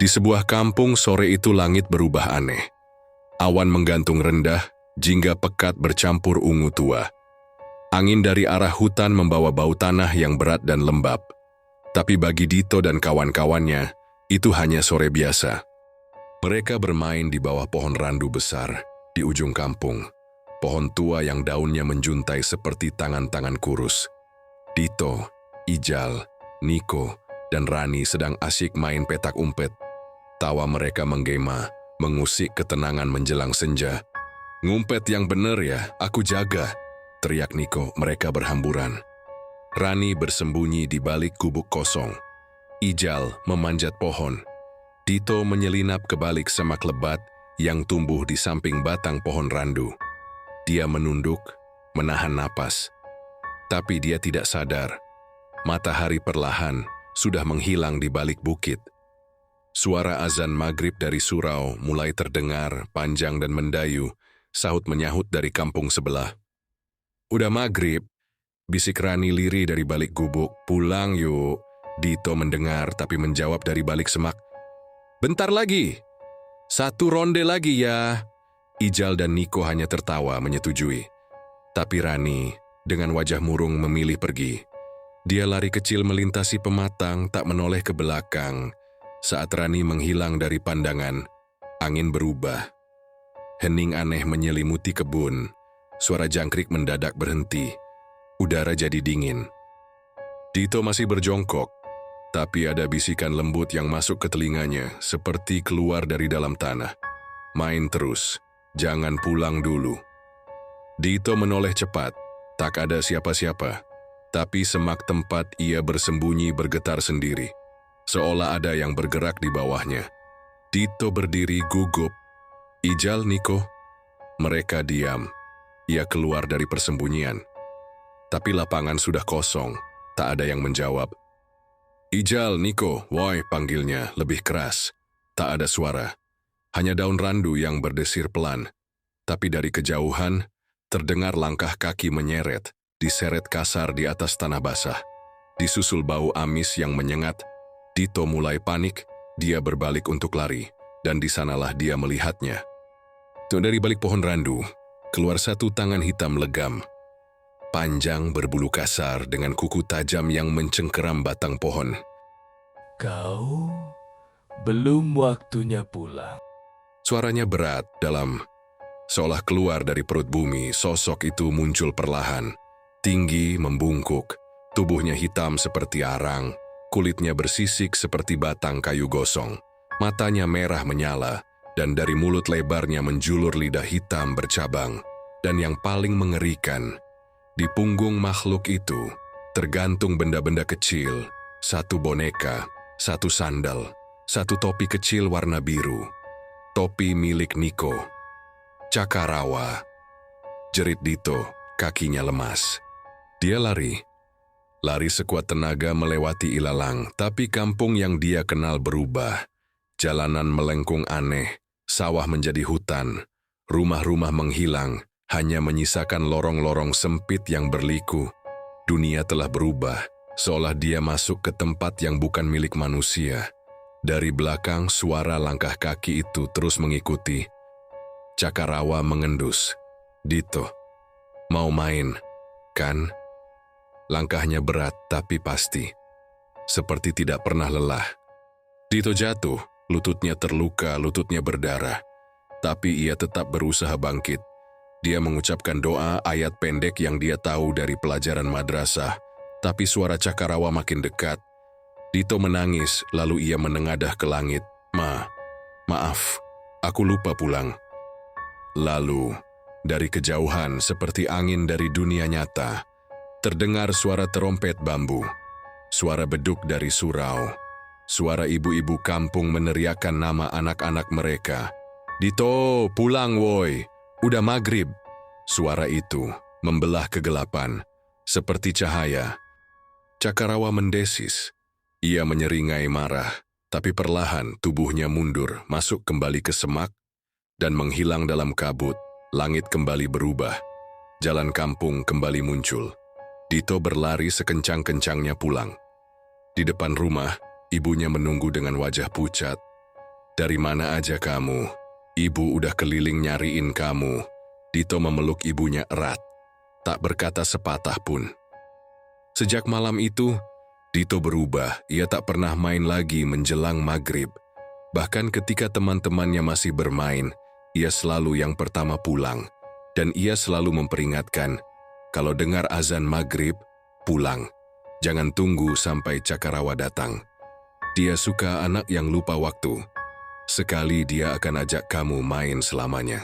Di sebuah kampung sore itu langit berubah aneh. Awan menggantung rendah, jingga pekat bercampur ungu tua. Angin dari arah hutan membawa bau tanah yang berat dan lembab. Tapi bagi Dito dan kawan-kawannya, itu hanya sore biasa. Mereka bermain di bawah pohon randu besar di ujung kampung. Pohon tua yang daunnya menjuntai seperti tangan-tangan kurus. Dito, Ijal, Niko, dan Rani sedang asyik main petak umpet. Tawa mereka menggema, mengusik ketenangan menjelang senja. "Ngumpet yang bener ya, aku jaga," teriak Niko. Mereka berhamburan. Rani bersembunyi di balik gubuk kosong. Ijal memanjat pohon. Dito menyelinap ke balik semak lebat yang tumbuh di samping batang pohon randu. Dia menunduk, menahan napas. Tapi dia tidak sadar. Matahari perlahan sudah menghilang di balik bukit. Suara azan maghrib dari surau mulai terdengar panjang dan mendayu, sahut-menyahut dari kampung sebelah. "Udah maghrib," bisik Rani lirih dari balik gubuk. "Pulang yuk." Dito mendengar tapi menjawab dari balik semak, "Bentar lagi. 1 ronde lagi ya." Ijal dan Niko hanya tertawa menyetujui. Tapi Rani dengan wajah murung memilih pergi. Dia lari kecil melintasi pematang, tak menoleh ke belakang. Saat Rani menghilang dari pandangan, angin berubah. Hening aneh menyelimuti kebun. Suara jangkrik mendadak berhenti. Udara jadi dingin. Dito masih berjongkok, tapi ada bisikan lembut yang masuk ke telinganya, seperti keluar dari dalam tanah. "Main terus, jangan pulang dulu." Dito menoleh cepat, tak ada siapa-siapa. Tapi semak tempat ia bersembunyi bergetar sendiri, seolah ada yang bergerak di bawahnya. Dito berdiri gugup. "Ijal, Niko." Mereka diam. Ia keluar dari persembunyian. Tapi lapangan sudah kosong, tak ada yang menjawab. "Ijal, Niko, woi," panggilnya lebih keras. Tak ada suara, hanya daun randu yang berdesir pelan. Tapi dari kejauhan, terdengar langkah kaki menyeret, diseret kasar di atas tanah basah. Disusul bau amis yang menyengat, Dito mulai panik. Dia berbalik untuk lari, dan di sanalah dia melihatnya. Dari balik pohon randu, keluar satu tangan hitam legam. Panjang berbulu kasar dengan kuku tajam yang mencengkeram batang pohon. "Kau belum waktunya pulang." Suaranya berat, dalam, seolah keluar dari perut bumi. Sosok itu muncul perlahan. Tinggi, membungkuk, tubuhnya hitam seperti arang, kulitnya bersisik seperti batang kayu gosong, matanya merah menyala, dan dari mulut lebarnya menjulur lidah hitam bercabang. Dan yang paling mengerikan, di punggung makhluk itu tergantung benda-benda kecil, 1 boneka, 1 sandal, 1 topi kecil warna biru. Topi milik Niko. "Cakarawa," jerit Dito, kakinya lemas. Dia lari sekuat tenaga melewati ilalang, tapi kampung yang dia kenal berubah. Jalanan melengkung aneh, sawah menjadi hutan, rumah-rumah menghilang, hanya menyisakan lorong-lorong sempit yang berliku. Dunia telah berubah, seolah dia masuk ke tempat yang bukan milik manusia. Dari belakang, suara langkah kaki itu terus mengikuti. Cakarawa mengendus. "Dito, mau main, kan?" Langkahnya berat tapi pasti, seperti tidak pernah lelah. Dito jatuh, lututnya terluka, lututnya berdarah. Tapi ia tetap berusaha bangkit. Dia mengucapkan doa ayat pendek yang dia tahu dari pelajaran madrasah, tapi suara Cakarawa makin dekat. Dito menangis, lalu ia menengadah ke langit. Maaf, aku lupa pulang." Lalu, dari kejauhan seperti angin dari dunia nyata, terdengar suara terompet bambu, suara beduk dari surau, suara ibu-ibu kampung meneriakkan nama anak-anak mereka. "Dito, pulang woi, udah maghrib." Suara itu membelah kegelapan, seperti cahaya. Cakarawa mendesis. Ia menyeringai marah, tapi perlahan tubuhnya mundur, masuk kembali ke semak, dan menghilang dalam kabut. Langit kembali berubah, jalan kampung kembali muncul. Dito berlari sekencang-kencangnya pulang. Di depan rumah, ibunya menunggu dengan wajah pucat. Dari mana aja kamu? Ibu udah keliling nyariin kamu. Dito memeluk ibunya erat, tak berkata sepatah pun. Sejak malam itu, Dito berubah. Ia tak pernah main lagi menjelang maghrib. Bahkan ketika teman-temannya masih bermain, ia selalu yang pertama pulang. Dan ia selalu memperingatkan, kalau dengar azan maghrib, pulang. Jangan tunggu sampai Cakarawa datang. Dia suka anak yang lupa waktu. Sekali dia akan ajak kamu main selamanya.